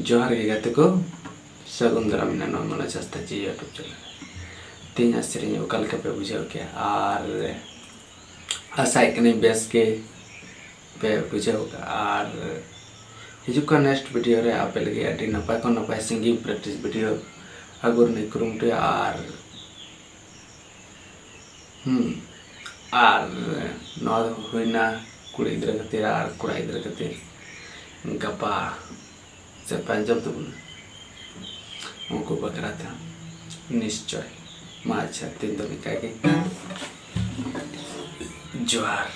जोहार गे गाते को सगुन दाराम ना नॉर्मल चस्ता जी यूट्यूब चैनल तीन सेरें ओका लेका पे बुझाव के आर आशा कने बेस के पे बुझाव आर हिजुका नेक्स्ट वीडियो रे आपे लगे अडी नपाय को नपाय सिंगिंग प्रैक्टिस वीडियो अगुर नै कुरुमटे आर नवा हुइना कुड़ी गिद्रा खातिर आर कोड़ा गिद्रा खातिर गपा से पंजाब तो उनको बकरा था निश्चय माँ अच्छा तीन तो निकाय के जोहार।